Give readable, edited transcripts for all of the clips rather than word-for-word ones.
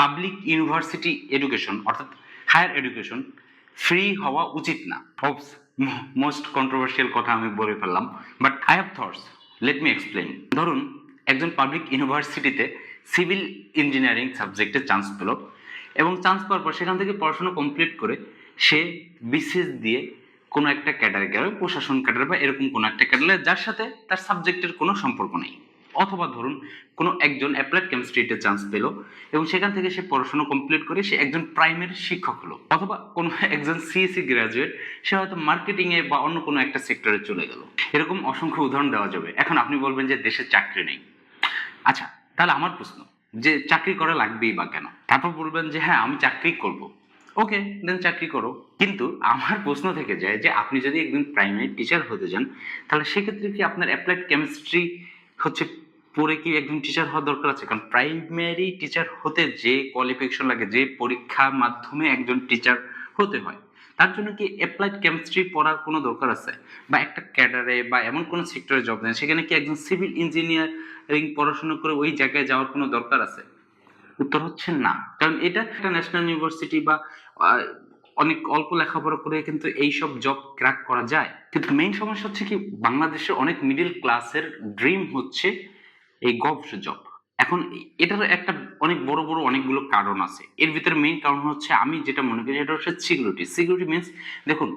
Public university education অর্থাৎ higher education free হওয়া উচিত না। মোস্ট কন্ট্রোভার্সিয়াল কথা আমি বলে ফেললাম, but I have thoughts, let me explain. ধরুন একজন পাবলিক ইউনিভার্সিটিতে সিভিল ইঞ্জিনিয়ারিং সাবজেক্টে চান্স পেল, এবং চান্স পাওয়ার পর সেখান থেকে পড়াশোনা কমপ্লিট করে সে বিসিএস দিয়ে কোনো একটা ক্যাডারে গেল, প্রশাসন ক্যাডার বা এরকম কোনো একটা ক্যাডারে, যার সাথে তার সাবজেক্টের কোনো সম্পর্ক নেই। অথবা ধরুন কোনো একজন অ্যাপ্লাইড কেমিস্ট্রিতে চান্স পেল এবং সেখান থেকে সে পড়াশোনা কমপ্লিট করে সে একজন প্রাইমারি শিক্ষক হলো। অথবা কোনো একজন সিএসসি গ্রাজুয়েট, সে হয়তো মার্কেটিং এ বা অন্য কোনো একটা সেক্টরে চলে গেল। এরকম অসংখ্য উদাহরণ দেওয়া যাবে। এখন আপনি বলবেন যে দেশে চাকরি নেই। আচ্ছা, তাহলে আমার প্রশ্ন যে চাকরি করা লাগবেই বা কেন? তারপর বলবেন যে হ্যাঁ আমি চাকরি করব। ওকে, দেন চাকরি করো। কিন্তু আমার প্রশ্ন থেকে যায় যে আপনি যদি একজন প্রাইমারি টিচার হতে যান, তাহলে সেক্ষেত্রে কি আপনার অ্যাপ্লাইড কেমিস্ট্রি হচ্ছে পড়ে কি একজন টিচার হওয়ার দরকার আছে? কারণ প্রাইমারি টিচার হতে যে কোয়ালিফিকেশন লাগে, যে পরীক্ষার মাধ্যমে একজন টিচার হতে হয়, তার জন্য কি অ্যাপ্লাইড কেমিস্ট্রি পড়ার কোনো দরকার আছে? বা একটা ক্যাডারে বা এমন কোনো সেক্টরে জব নেন, সেখানে কি একজন সিভিল ইঞ্জিনিয়ারিং পড়াশোনা করে ওই জায়গায় যাওয়ার কোনো দরকার আছে? উত্তর হচ্ছে না। কারণ এটা একটা ন্যাশনাল ইউনিভার্সিটি বা অনেক অল্প লেখাপড়া করে কিন্তু এইসব জব ক্র্যাক করা যায়। কিন্তু মেইন সমস্যা হচ্ছে কি, বাংলাদেশের অনেক মিডল ক্লাসের ড্রিম হচ্ছে এই গভর্নমেন্ট জব। এখন এটার একটা অনেক বড় বড় অনেকগুলো কারণ আছে। এর ভিতরে মেইন কারণ হচ্ছে, আমি যেটা মনে করি সেটা হচ্ছে সিকিউরিটি। সিকিউরিটি মিনস, দেখুন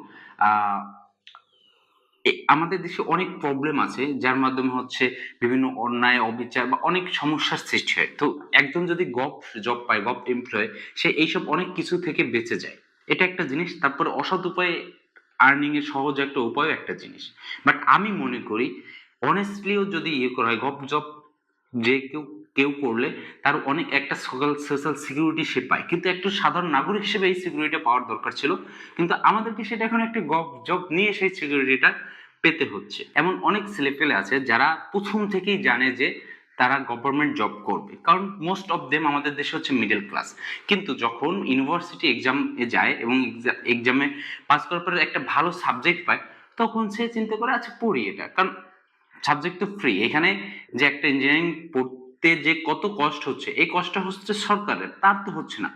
আমাদের দেশে অনেক প্রবলেম আছে, যার মাধ্যমে হচ্ছে বিভিন্ন অন্যায় অবিচার বা অনেক সমস্যার সৃষ্টি হয়। তো একজন যদি গভ জব পায়, গভ এমপ্লয়, সে এইসব অনেক কিছু থেকে বেঁচে যায়। এটা একটা জিনিস। তারপরে অসৎ উপায়ে আর্নিং এর সহজ একটা উপায় একটা জিনিস। বাট আমি মনে করি অনেস্টলিও যদি ইয়ে করা হয়, গভ জব যে কেউ কেউ করলে তার অনেক একটা সোশ্যাল সিকিউরিটি সে পায়, কিন্তু একটু সাধারণ নাগরিক হিসেবে এই সিকিউরিটি পাওয়ার দরকার ছিল। কিন্তু আমাদেরকে সেটা এখন একটা গভ জব নিয়ে সেই সিকিউরিটিটা পেতে হচ্ছে। এমন অনেক ছেলেপেলে আছে যারা প্রথম থেকেই জানে যে তারা গভর্নমেন্ট জব করবে, কারণ মোস্ট অফ দেম আমাদের দেশে হচ্ছে মিডল ক্লাস। কিন্তু যখন ইউনিভার্সিটি এক্সাম এ যায় এবং এক্সামে পাস করার পরে একটা ভালো সাবজেক্ট পায়, তখন সে চিন্তা করে আচ্ছা পড়ি এটা, কারণ সাবজেক্ট তো ফ্রি। এখানে যে একটা ইঞ্জিনিয়ারিং পড়তে যে কত কষ্ট হচ্ছে, এই কষ্ট হচ্ছে সরকারের, তার তো হচ্ছে না।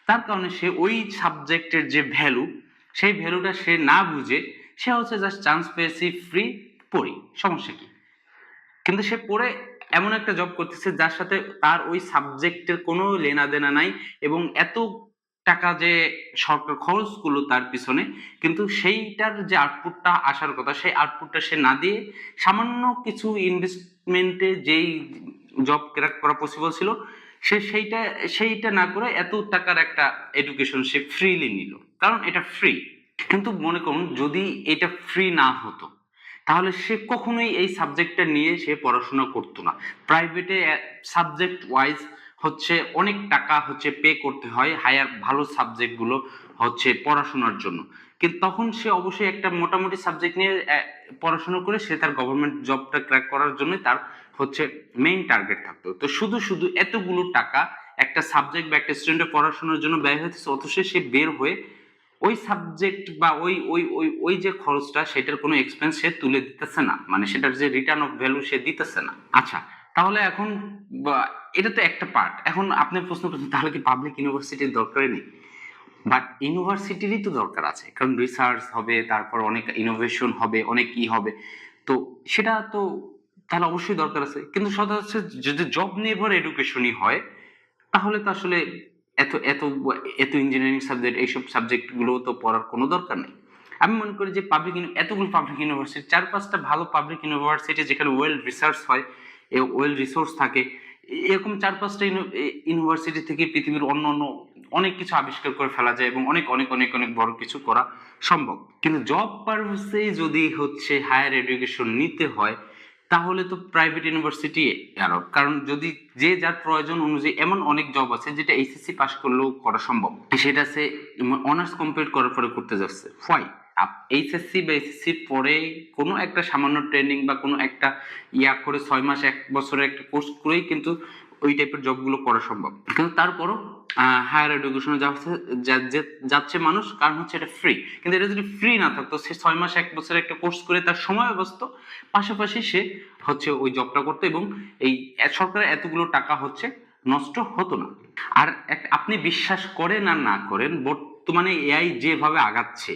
তার কারণে সে ওই সাবজেক্টের যে ভ্যালু, সেই ভ্যালুটা সে না বুঝে সে হচ্ছে জাস্ট চান্স পেয়েছি ফ্রি, পড়ি, সমস্যা কি? কিন্তু সে পড়ে এমন একটা জব করতেছে যার সাথে তার ওই সাবজেক্টের কোনো লেনা দেনা নাই, এবং এত টাকা যে সরকার খরচ করলো তার পিছনে, কিন্তু সেইটার যে আউটপুটটা আসার কথা, সেই আউটপুটটা সে না দিয়ে সামান্য কিছু ইনভেস্টমেন্টে যেই জব ক্র্যাক করা পসিবল ছিল, সে সেইটা না করে এত টাকার একটা এডুকেশন সে ফ্রিলি নিল, কারণ এটা ফ্রি। কিন্তু মনে করুন যদি এটা ফ্রি না হতো, তাহলে সে কখনোই এই সাবজেক্টটা নিয়ে সে পড়াশোনা করতো না। প্রাইভেটে সাবজেক্ট ওয়াইজ হচ্ছে অনেক টাকা হচ্ছে পে করতে হয় হায়ার ভালো সাবজেক্টগুলো হচ্ছে পড়াশোনার জন্য। কিন্তু তখন সে অবশ্যই একটা মোটামুটি সাবজেক্ট নিয়ে পড়াশোনা করে সে তার গভর্নমেন্ট জবটা ক্র্যাক করার জন্য তার হচ্ছে মেইন টার্গেট থাকতো। তো শুধু শুধু এতগুলো টাকা একটা সাবজেক্ট বা একটা স্টুডেন্টের পড়াশোনার জন্য ব্যয় হইতেছে, অথচ সে বের হয়ে ওই সাবজেক্ট বা ওই ওই ওই ওই যে খরচটা, সেটার কোনো এক্সপেন্স সে তুলে দিতেছে না, মানে সেটার যে রিটার্ন অফ ভ্যালু সে দিতেছে না। আচ্ছা, তাহলে এখন এটা তো একটা পার্ট। এখন আপনি প্রশ্ন করছেন তাহলে কি পাবলিক ইউনিভার্সিটির দরকারই নেই? বাট ইউনিভার্সিটিরই তো দরকার আছে, কারণ রিসার্চ হবে, তারপর অনেক ইনোভেশন হবে, অনেক কি হবে। তো সেটা তো তাহলে অবশ্যই দরকার আছে। কিন্তু কথা হচ্ছে যদি জব নির্ভর এডুকেশনই হয়, তাহলে তো আসলে এত এত এত ইঞ্জিনিয়ারিং সাবজেক্ট, এইসব সাবজেক্ট গুলো তো পড়ার কোনো দরকার নেই। আমি মনে করি যে এতগুলো পাবলিক ইউনিভার্সিটি, 4-5টা ভালো পাবলিক ইউনিভার্সিটি যেখানে ওয়েল রিসার্চ হয়, ওয়েল রিসোর্স থাকে, এরকম 4-5টা ইউনিভার্সিটি থেকে পৃথিবীর অন্য অন্য অনেক কিছু আবিষ্কার করে ফেলা যায় এবং অনেক অনেক অনেক অনেক বড় কিছু করা সম্ভব। কিন্তু জব পারপাসে যদি হচ্ছে হায়ার এডুকেশন নিতে হয়, তাহলে তো প্রাইভেট ইউনিভার্সিটি আরো, কারণ যদি যে যার প্রয়োজন অনুযায়ী, এমন অনেক জব আছে যেটা এইচএসসি পাস করলেও করা সম্ভব, সেটা সে অনার্স কমপ্লিট করার পরে করতে যাচ্ছে। হোয়াই? এইচএসসি বা এসএসসির পরে কোনো একটা সামান্য ট্রেনিং বা কোনো একটা ইয়া করে 6 মাস 1 বছরের একটা কোর্স করেই কিন্তু ওই টাইপের জবগুলো করা সম্ভব। কিন্তু তারপরও হায়ার এডুকেশনে যাচ্ছে মানুষ, কারণ হচ্ছে এটা ফ্রি। কিন্তু এটা যদি ফ্রি না থাকতো, সে 6 মাস 1 বছরের একটা কোর্স করে তার সময় ব্যস্ত, পাশাপাশি সে হচ্ছে ওই জবটা করতো, এবং এই সরকারের এতগুলো টাকা হচ্ছে নষ্ট হতো না। আর আপনি বিশ্বাস করেন আর না করেন, বর্তমানে এআই যেভাবে আগাচ্ছে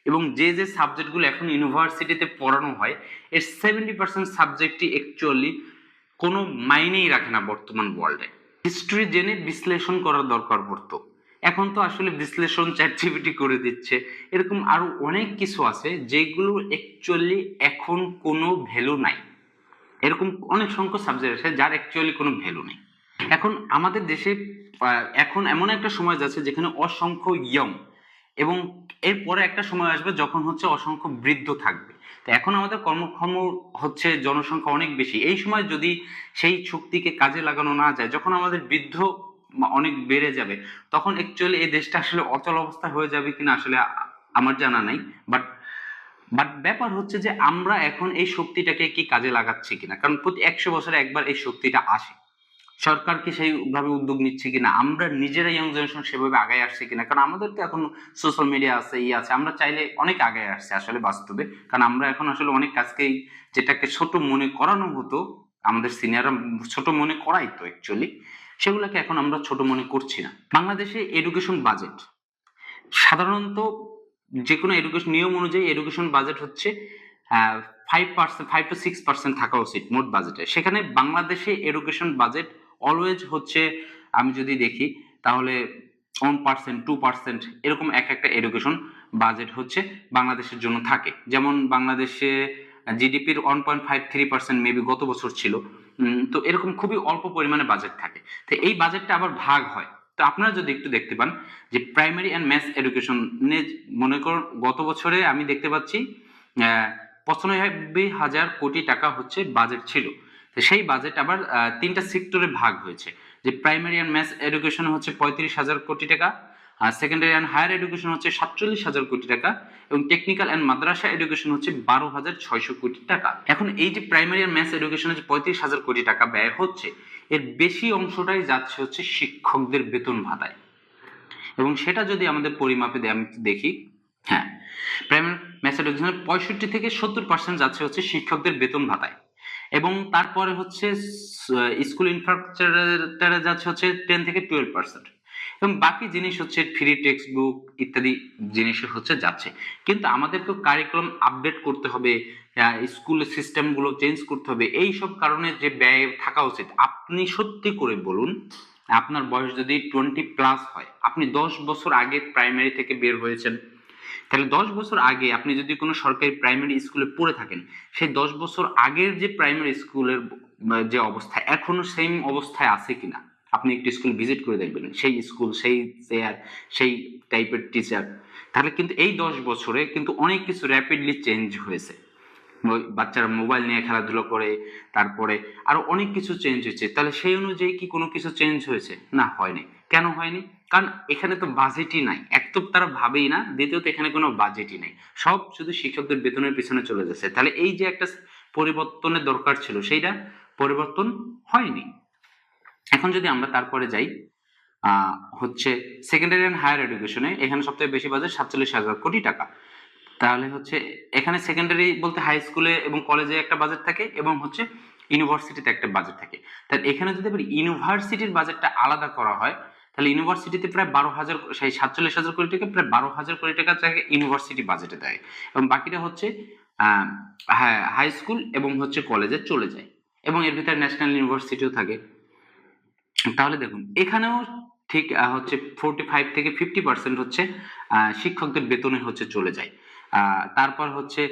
এবং যে যে সাবজেক্টগুলো এখন ইউনিভার্সিটিতে পড়ানো হয়, এর 70% সাবজেক্টই অ্যাকচুয়ালি কোনো মাইনেই রাখে না বর্তমান ওয়ার্ল্ডে। হিস্ট্রি জেনে বিশ্লেষণ করার দরকার পড়তো, এখন তো আসলে বিশ্লেষণ চ্যাটজিপিটি করে দিচ্ছে। এরকম আরো অনেক কিছু আছে যেগুলো অ্যাকচুয়ালি এখন কোনো ভ্যালু নাই। এরকম অনেক সংখ্যক সাবজেক্ট আছে যার অ্যাকচুয়ালি কোনো ভ্যালু নেই। এখন আমাদের দেশে এখন এমন একটা সময় যাচ্ছে যেখানে অসংখ্য ইয়ং, এবং এরপরে একটা সময় আসবে যখন হচ্ছে অসংখ্য বৃদ্ধ থাকবে। তো এখন আমাদের কর্মক্ষম হচ্ছে জনসংখ্যা অনেক বেশি। এই সময় যদি সেই শক্তিকে কাজে লাগানো না যায়, যখন আমাদের বৃদ্ধ অনেক বেড়ে যাবে, তখন অ্যাকচুয়ালি এই দেশটা আসলে অচল অবস্থা হয়ে যাবে কিনা আসলে আমার জানা নাই। বাট বাট ব্যাপার হচ্ছে যে আমরা এখন এই শক্তিটাকে কি কাজে লাগাচ্ছি কিনা, কারণ প্রতি 100 বছরে একবার এই শক্তিটা আসে। সরকার কি সেইভাবে উদ্যোগ নিচ্ছে কিনা, আমরা নিজেরা ইয়ং জেনারেশন সেভাবে আগায় আসছে কিনা, কারণ আমাদের তো এখন সোশ্যাল মিডিয়া আছে, আছে, আমরা চাইলে অনেক আগায় আসছে আসলে বাস্তবে। কারণ আমরা এখন আসলে অনেক কাজকেই, যেটাকে ছোট মনে করানো হতো, আমাদের সিনিয়ররা ছোট মনে করাইতো অ্যাকচুয়ালি, সেগুলোকে এখন আমরা ছোট মনে করছি না। বাংলাদেশে এডুকেশন বাজেট সাধারণত যে কোনো এডুকেশন নিয়ম অনুযায়ী এডুকেশন বাজেট হচ্ছে 5%, 5 to 6% থাকা উচিত মোট বাজেটে। সেখানে বাংলাদেশে এডুকেশন বাজেট অলওয়েজ হচ্ছে, আমি যদি দেখি তাহলে 1%, 2% এরকম একটা এডুকেশন বাজেট হচ্ছে বাংলাদেশের জন্য থাকে। যেমন বাংলাদেশে জিডিপির 1.53% মেবি গত বছর ছিল। তো এরকম খুবই অল্প পরিমাণে বাজেট থাকে। তো এই বাজেটটা আবার ভাগ হয়। তো আপনারা যদি একটু দেখতে পান যে প্রাইমারি অ্যান্ড ম্যাথ এডুকেশন, মনে করুন গত বছরে আমি দেখতে পাচ্ছি 95,000 কোটি টাকা হচ্ছে বাজেট ছিল। তো সেই বাজেট আবার 3টা সেক্টরে ভাগ হয়েছে, যে প্রাইমারি অ্যান্ড ম্যাথ এডুকেশন হচ্ছে 35,000 কোটি টাকা, আর সেকেন্ডারি অ্যান্ড হায়ার এডুকেশন হচ্ছে 47,000 কোটি টাকা, এবং টেকনিক্যাল অ্যান্ড মাদ্রাসা এডুকেশন হচ্ছে 12,600 কোটি টাকা। এখন এই যে প্রাইমারি অ্যান্ড ম্যাথ এডুকেশনে যে 35,000 কোটি টাকা ব্যয় হচ্ছে, এর বেশি অংশটাই যাচ্ছে হচ্ছে শিক্ষকদের বেতন ভাতায়। এবং সেটা যদি আমাদের পরিমাপে আমি দেখি, হ্যাঁ, প্রাইমারি ম্যাথ এডুকেশনের 65 থেকে 70% যাচ্ছে হচ্ছে শিক্ষকদের বেতন ভাতায়, এবং তারপরে হচ্ছে স্কুল ইনফ্রাস্ট্রাকচারে যাচ্ছে হচ্ছে 10 থেকে 12%, এবং বাকি জিনিস হচ্ছে ফ্রি টেক্সট বুক ইত্যাদি জিনিস হচ্ছে যাচ্ছে। কিন্তু আমাদেরকে কারিকুলাম আপডেট করতে হবে, স্কুলের সিস্টেমগুলো চেঞ্জ করতে হবে, এই সব কারণে যে ব্যয় থাকা উচিত। আপনি সত্যি করে বলুন, আপনার বয়স যদি 20+ হয়, আপনি 10 বছর আগে প্রাইমারি থেকে বের হয়েছেন, তাহলে 10 বছর আগে আপনি যদি কোনো সরকারি প্রাইমারি স্কুলে পড়ে থাকেন, সেই 10 বছর আগের যে প্রাইমারি স্কুলের যে অবস্থা এখনো সেম অবস্থায় আছে কিনা আপনি একটু স্কুল ভিজিট করে দেখবেন, সেই স্কুল, সেই চেয়ার, সেই টাইপের টিচার। তাহলে কিন্তু এই 10 বছরে কিন্তু অনেক কিছু র্যাপিডলি চেঞ্জ হয়েছে। বাচ্চারা মোবাইল নিয়ে খেলাধুলো করে, তারপরে আরো অনেক কিছু চেঞ্জ হয়েছে। তাহলে সেই অনুযায়ী কি কোনো কিছু চেঞ্জ হয়েছে? না, হয়নি। কেন হয়নি? কারণ এখানে তো বাজেটই নাই। এক তো তারা ভাবেই না, দ্বিতীয়ত এখানে কোনো বাজেটই নাই। সব শুধু শিক্ষকদের বেতনের পিছনে চলে যাচ্ছে। তাহলে এই যে একটা পরিবর্তনের দরকার ছিল, সেইটা পরিবর্তন হয়নি। এখন যদি আমরা তারপরে যাই হচ্ছে সেকেন্ডারি অ্যান্ড হায়ার এডুকেশনে, এখানে সবথেকে বেশি বাজেট 47,000 কোটি টাকা। তাহলে হচ্ছে এখানে সেকেন্ডারি বলতে হাই স্কুলে এবং কলেজে একটা বাজেট থাকে, এবং হচ্ছে ইউনিভার্সিটিতে একটা বাজেট থাকে। তাহলে এখানে যদি আবার ইউনিভার্সিটির বাজেটটা আলাদা করা হয়, তাহলে ইউনিভার্সিটিতে প্রায় 12,000, সেই 47,000 কোটি টাকা প্রায় 12,000 কোটি টাকা থাকে ইউনিভার্সিটি বাজেটে দেয়, এবং বাকিটা হচ্ছে হাই স্কুল এবং হচ্ছে কলেজে চলে যায়, এবং এর ভিতরে ন্যাশনাল ইউনিভার্সিটিও থাকে। তাহলে দেখুন এখানেও ঠিক হচ্ছে 45 থেকে 50% হচ্ছে শিক্ষকদের বেতনে হচ্ছে চলে যায়। তারপর হচ্ছে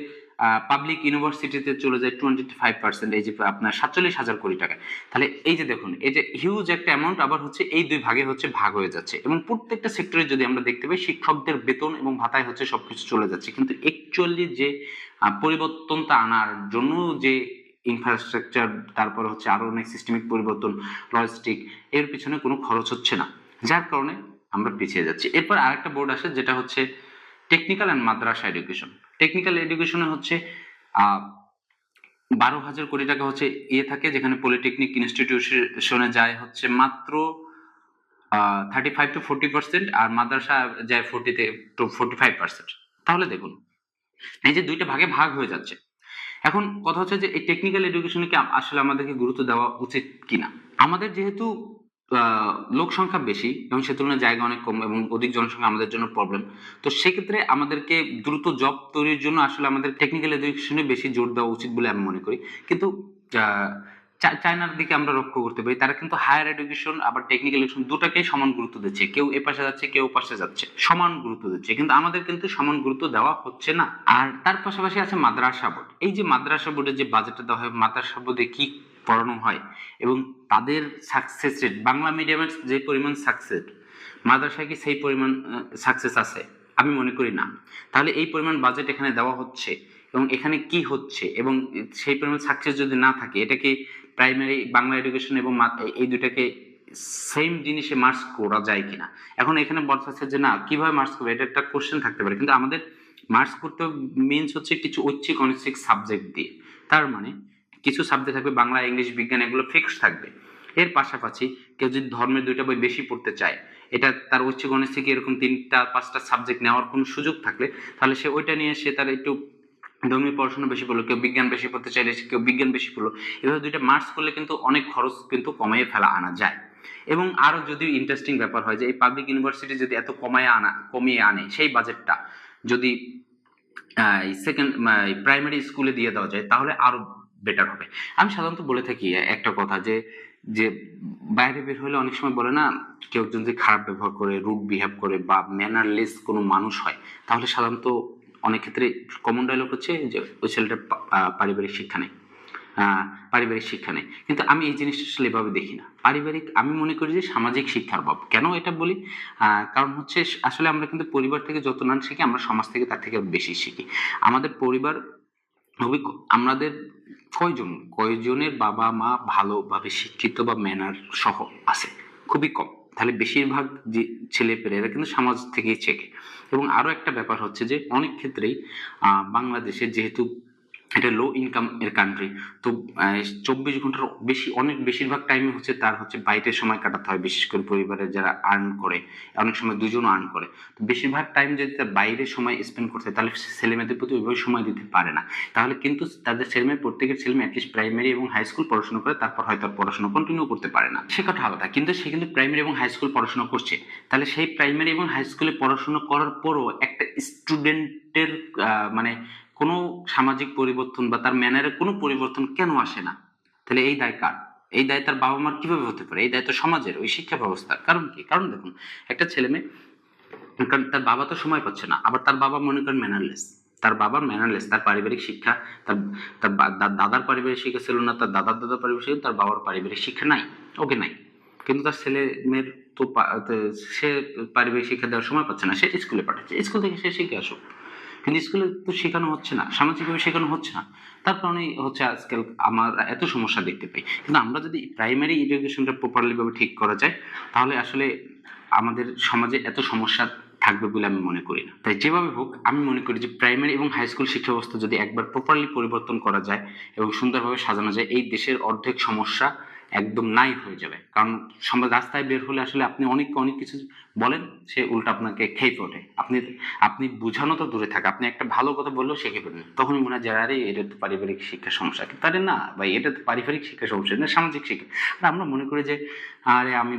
পাবলিক ইউনিভার্সিটিতে চলে যায় 25%, এই যে আপনার 47,000 কোটি টাকা। তাহলে এই যে দেখুন, এই যে হিউজ একটা অ্যামাউন্ট আবার হচ্ছে এই দুই ভাগে হচ্ছে ভাগ হয়ে যাচ্ছে, এবং প্রত্যেকটা সেক্টরে যদি আমরা দেখতে পাই শিক্ষকদের বেতন এবং ভাতায় হচ্ছে সবকিছু চলে যাচ্ছে। কিন্তু অ্যাকচুয়ালি যে পরিবর্তনটা আনার জন্য যে ইনফ্রাস্ট্রাকচার, তারপর হচ্ছে আরো অনেক সিস্টেমিক পরিবর্তন, লজিস্টিক, এর পিছনে কোনো খরচ হচ্ছে না, যার কারণে আমরা পিছিয়ে যাচ্ছি। এরপর আরেকটা বোর্ড আসে যেটা হচ্ছে টেকনিক্যাল অ্যান্ড মাদ্রাসা এডুকেশন। টেকনিক্যাল এডুকেশনে হচ্ছে 12,000 কোটি টাকা হচ্ছে থাকে, যেখানে পলিটেকনিক ইনস্টিটিউশনে যায় হচ্ছে মাত্র 35 to 40%, আর মাদ্রাসা যায় 40 to 45%। তাহলে দেখুন এই যে দুইটা ভাগে ভাগ হয়ে যাচ্ছে। এখন কথা হচ্ছে যে এই টেকনিক্যাল এডুকেশনে কি আসলে আমাদেরকে গুরুত্ব দেওয়া উচিত কিনা। আমাদের যেহেতু লোক সংখ্যা বেশি এবং সে তুলনায় জায়গা অনেক কম এবং অধিক জনসংখ্যা আমাদের জন্য প্রবলেম। তো সেক্ষেত্রে আমাদেরকে দ্রুত জব তৈরির জন্য আসলে আমাদের টেকনিক্যাল এডুকেশনে বেশি জোর দেওয়া উচিত বলে আমি মনে করি। কিন্তু চায়নার দিকে আমরা লক্ষ্য করতে পারি, তারা কিন্তু হায়ার এডুকেশন আবার টেকনিক্যাল এডুকেশন দুটাকেই সমান গুরুত্ব দিচ্ছে। কেউ এ পাশে যাচ্ছে, কেউ ও পাশে যাচ্ছে, সমান গুরুত্ব দিচ্ছে, কিন্তু আমাদের কিন্তু সমান গুরুত্ব দেওয়া হচ্ছে না। আর তার পাশাপাশি আছে মাদ্রাসা বোর্ড। এই যে মাদ্রাসা বোর্ডের যে বাজেটটা দেওয়া হয়, মাদ্রাসা বোর্ডে কি পড়ানো হয় এবং তাদের সাকসেস রেট, বাংলা মিডিয়ামের যে পরিমাণ সাকসেস, মাদ্রাসায় কি সেই পরিমাণ সাকসেস আছে? আমি মনে করি না। তাহলে এই পরিমাণ বাজেট এখানে দেওয়া হচ্ছে এবং এখানে কি হচ্ছে এবং সেই পরিমাণ সাকসেস যদি না থাকে, এটা কি প্রাইমারি বাংলা এডুকেশন এবং এই দুটাকে সেম জিনিসে মার্কস করা যায় কিনা? এখন এখানে বলতেছে যে না, কিভাবে মার্কস করবে, এটা একটা কোশ্চেন থাকতে পারে। কিন্তু আমাদের মার্কস করতে মিনস হচ্ছে কিছু ঐচ্ছিক অনৈচ্ছিক সাবজেক্ট দিয়ে। তার মানে কিছু সাবজেক্ট থাকবে, বাংলা, ইংলিশ, বিজ্ঞান, এগুলো ফিক্সড থাকবে। এর পাশাপাশি কেউ যদি ধর্মের 2টা বই বেশি পড়তে চায়, এটা তার ঐচ্ছিক অনৈচ্ছিক এরকম 3টা 5টা সাবজেক্ট নেওয়ার কোনো সুযোগ থাকলে, তাহলে সে ওইটা নিয়ে সে তার একটু ধর্মীয় পড়াশোনা বেশি পড়লো, কেউ বিজ্ঞান বেশি পড়তে চাইলে কেউ বিজ্ঞান বেশি পড়লো। এভাবে 2টা মার্কস করলে কিন্তু অনেক খরচ কিন্তু কমিয়ে ফেলা আনা যায়। এবং আরো যদি ইন্টারেস্টিং ব্যাপার হয় যে এই পাবলিক ইউনিভার্সিটি যদি এত কমিয়ে আনে সেই বাজেটটা যদি সেকেন্ড প্রাইমারি স্কুলে দিয়ে দেওয়া যায়, তাহলে আরো বেটার হবে। আমি সাধারণত বলে থাকি একটা কথা, যে যে বাইরে বের হলে অনেক সময় বলে না, কেউ যদি খারাপ ব্যবহার করে, রুড বিহেভ করে বা ম্যানারলেস কোনো মানুষ হয়, তাহলে সাধারণত অনেক ক্ষেত্রে কমন ডায়লগ হচ্ছে যে ওই ছেলেটার পারিবারিক শিক্ষা নেই, পারিবারিক শিক্ষা নেই। কিন্তু আমি এই জিনিসটা আসলে এভাবে দেখি না। পারিবারিক, আমি মনে করি যে সামাজিক শিক্ষার অভাব। কেন এটা বলি? কারণ হচ্ছে আসলে আমরা কিন্তু পরিবার থেকে যত না শিখি, আমরা সমাজ থেকে তার থেকে বেশি শিখি। আমাদের পরিবার, আমাদের কয়জনের বাবা মা ভালোভাবে শিক্ষিত বা ম্যানার সহ আছে? খুবই কম। তাহলে বেশিরভাগ যে ছেলেপেলেরা কিন্তু সমাজ থেকেই শেখে। এবং আরো একটা ব্যাপার হচ্ছে যে অনেক ক্ষেত্রেই বাংলাদেশে যেহেতু এটা লো ইনকাম এর কান্ট্রি, তো 24 ঘন্টার বেশি, অনেক বেশিরভাগ টাইমে হচ্ছে তার হচ্ছে বাইরের সময় কাটাতে হয়, বিশেষ করে পরিবারের যারা আর্ন করে, অনেক সময় দুজন আর্ন করে। তো বেশিরভাগ টাইম যদি তার বাইরে সময় স্পেন্ড করতে হয়, তাহলে ছেলে মেয়েদের প্রতি ওইভাবে সময় দিতে পারে না। তাহলে কিন্তু তাদের ছেলেমেয়ে, প্রত্যেকের ছেলেমেয়ে অ্যাটলিস্ট প্রাইমারি এবং হাই স্কুল পড়াশোনা করে, তারপর হয়তো আর পড়াশোনা কন্টিনিউ করতে পারে না, সে কথা আলাদা। কিন্তু সে কিন্তু প্রাইমারি এবং হাই স্কুল পড়াশোনা করছে। তাহলে সেই প্রাইমারি এবং হাই স্কুলে পড়াশোনা করার পরও একটা স্টুডেন্টের মানে কোনো সামাজিক পরিবর্তন বা তার ম্যানারে কোনো পরিবর্তন কেন আসে না? তাহলে এই দায় কার? এই দায় তার বাবা মার কিভাবে হতে পারে? এই দায় তো সমাজের, ওই শিক্ষা ব্যবস্থার। কারণ কি? কারণ দেখুন, একটা ছেলে মেয়ে, কারণ তার বাবা তো সময় পাচ্ছে না, আবার তার বাবা মনে করেন ম্যানারলেস, তার বাবা ম্যানারলেস, তার পারিবারিক শিক্ষা, তার তার দাদার পারিবারিক শিক্ষা ছিল না, তার দাদার পারিবারিক শিক্ষা, তার বাবার পারিবারিক শিক্ষা নাই, ওকে নাই। কিন্তু তার ছেলে মেয়ের তো সে পারিবারিক শিক্ষা দেওয়ার সময় পাচ্ছে না, সে স্কুলে পাঠাচ্ছে, স্কুল থেকে সে শিখে আসুক। কিন্তু স্কুলে তো শেখানো হচ্ছে না, সামাজিকভাবে শেখানো হচ্ছে না। তার কারণেই হচ্ছে আজকাল আমার এত সমস্যা দেখতে পাই। কিন্তু আমরা যদি প্রাইমারি এডুকেশনটা প্রপারলি ভাবে ঠিক করা যায়, তাহলে আসলে আমাদের সমাজে এত সমস্যা থাকবে বলে আমি মনে করি না। তাই যেভাবে হোক, আমি মনে করি যে প্রাইমারি এবং হাই স্কুল শিক্ষা ব্যবস্থা যদি একবার প্রপারলি পরিবর্তন করা যায় এবং সুন্দরভাবে সাজানো যায়, এই দেশের অর্ধেক সমস্যা একদম নাই হয়ে যাবে। কারণ সমাজ রাস্তায় বের হলে আসলে আপনি অনেক কিছু বলেন, সে উল্টা আপনাকে খেয়ে পড়ে। আপনি বুঝানো তো দূরে থাকে, আপনি একটা ভালো কথা বললেও সে খেয়ে পড়ে। তখনই মনে হয় যে আরে এটা তো পারিবারিক শিক্ষার সমস্যা। কিন্তু আরে না ভাই, এটা তো পারিবারিক শিক্ষার সমস্যা না, সামাজিক শিক্ষা। আমরা মনে করি যে আরে আমি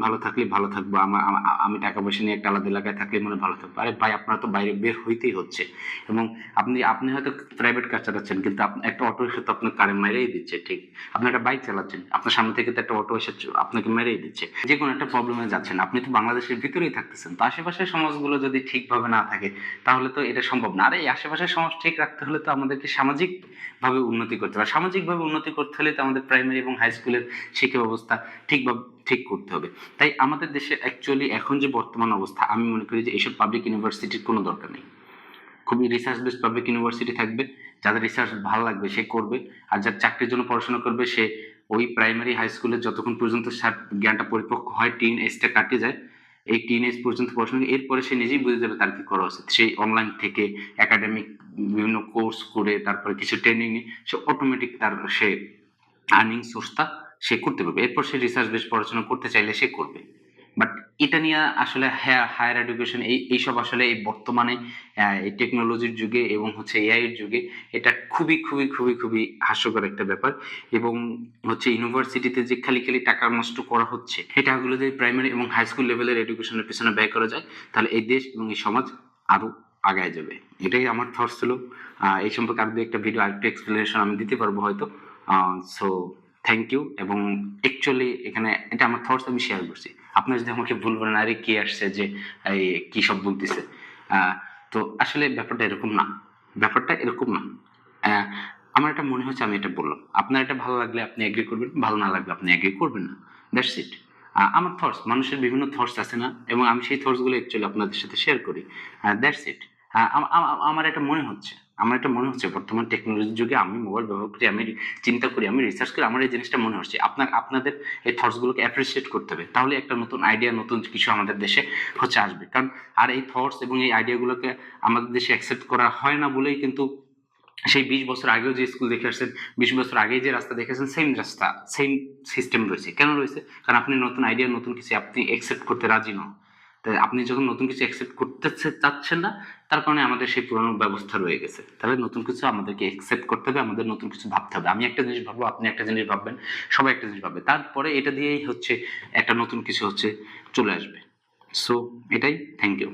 ভালো থাকলে ভালো থাকবো, আমি টাকা পয়সা নিয়ে একটা আলাদা এলাকায় থাকলে মনে ভালো থাকবো। আরে ভাই, আপনার তো বাইরে বের হইতেই হচ্ছে। এবং আপনি হয়তো প্রাইভেট কার চালাচ্ছেন, কিন্তু একটা অটো এসে তো আপনার কারে মেরেই দিচ্ছে। ঠিক, আপনি একটা বাইক চালাচ্ছেন, আপনার সামনে থেকে তো একটা অটো এসে আপনাকে মেরেই দিচ্ছে। যে কোনো একটা প্রবলেমে যাচ্ছেন, আপনি তো বাংলাদেশের ভিতরেই থাকতেছেন। তো আশেপাশের সমাজগুলো যদি ঠিকভাবে না থাকে, তাহলে তো এটা সম্ভব না। আর এই আশেপাশের সমাজ ঠিক রাখতে হলে তো আমাদেরকে সামাজিক ভাবে উন্নতি করতে হবে। সামাজিক ভাবে উন্নতি করতে হলে তো আমাদের প্রাইমারি এবং হাই স্কুলের শিক্ষা ব্যবস্থা ঠিক করতে হবে। তাই আমাদের দেশে অ্যাকচুয়ালি এখন যে বর্তমান অবস্থা, আমি মনে করি যে এইসব পাবলিক ইউনিভার্সিটির কোনো দরকার নেই। খুবই রিসার্চ বেসড পাবলিক ইউনিভার্সিটি থাকবে, যাদের রিসার্চ ভালো লাগবে সে করবে, আর যার চাকরির জন্য পড়াশোনা করবে সে ওই প্রাইমারি হাই স্কুলে যতক্ষণ পর্যন্ত জ্ঞানটা পরিপক্ক হয়, টিন এজটা কাটিয়ে যায়, এই টিন এজ পর্যন্ত পড়াশোনা, এরপরে সে নিজেই বুঝে যাবে তার কি করা উচিত। সেই অনলাইন থেকে একাডেমিক বিভিন্ন কোর্স করে, তারপরে কিছু ট্রেনিং নিয়ে সে অটোমেটিক তার সে আর্নিং সোর্সটা সে করতে পারবে। এরপর সে রিসার্চ বেস পড়াশোনা করতে চাইলে সে করবে। বাট এটা নিয়ে আসলে হায়ার এডুকেশন এইসব আসলে এই বর্তমানে এই টেকনোলজির যুগে এবং হচ্ছে এআই এর যুগে এটা খুবই খুবই খুবই খুবই হাস্যকর একটা ব্যাপার। এবং হচ্ছে ইউনিভার্সিটিতে যে খালি খালি টাকা নষ্ট করা হচ্ছে, এই টাকাগুলো যদি প্রাইমারি এবং হাই স্কুল লেভেলের এডুকেশনের পেছনে ব্যয় করা যায়, তাহলে এই দেশ এবং এই সমাজ আরো আগায় যাবে। এটাই আমার থটস ছিল। এই সম্পর্কে আরো একটা ভিডিও আরেকটু এক্সপ্লেনেশন আমি দিতে পারবো হয়তো। So thank you. এবং অ্যাকচুয়ালি এখানে এটা আমার থটস আমি শেয়ার করছি। আপনারা যদি আমাকে ভুল বলেন আরে কি আসছে যে এই কি সব বলতেছে, তো আসলে ব্যাপারটা এরকম না। ব্যাপারটা এরকম না। আহ, আমার এটা মনে হচ্ছে, আমি এটা বললাম, আপনার এটা ভালো লাগলে আপনি এগ্রি করবেন, ভালো না লাগলে আপনি এগ্রি করবেন না। That's it. আমার থটস, মানুষের বিভিন্ন থটস আছে না, এবং আমি সেই থটস গুলো অ্যাকচুয়ালি আপনাদের সাথে শেয়ার করি। That's it. আমার এটা মনে হচ্ছে, আমার এটা মনে হচ্ছে বর্তমান টেকনোলজির যুগে আমি মোবাইল ব্যবহার করি, আমি চিন্তা করি, আমি রিসার্চ করি, আমার এই জিনিসটা মনে হচ্ছে। আপনাদের এই থটস গুলোকে অ্যাপ্রিসিয়েট করতে হবে, তাহলে একটা নতুন আইডিয়া, নতুন কিছু আমাদের দেশে হচ্ছে আসবে। কারণ আর এই থটস এবং এই আইডিয়াগুলোকে আমাদের দেশে অ্যাকসেপ্ট করা হয় না বলেই কিন্তু সেই 20 বছর আগেও যে স্কুল দেখে আসছেন, 20 বছর আগে যে রাস্তা দেখেছেন, সেম রাস্তা, সেম সিস্টেম রয়েছে। কেন রয়েছে? কারণ আপনি নতুন আইডিয়া, নতুন কিছু আপনি অ্যাকসেপ্ট করতে রাজি নন। তাই আপনি যখন নতুন কিছু অ্যাকসেপ্ট করতে চাচ্ছেন না, তার কারণে আমাদের সেই পুরনো ব্যবস্থা রয়ে গেছে। তাহলে নতুন কিছু আমাদেরকে অ্যাকসেপ্ট করতে হবে, আমাদের নতুন কিছু ভাবতে হবে। আমি একটা জিনিস ভাববো, আপনি একটা জিনিস ভাববেন, সবাই একটা জিনিস ভাববে, তারপরে এটা দিয়েই হচ্ছে একটা নতুন কিছু হচ্ছে চলে আসবে। সো এটাই। Thank you.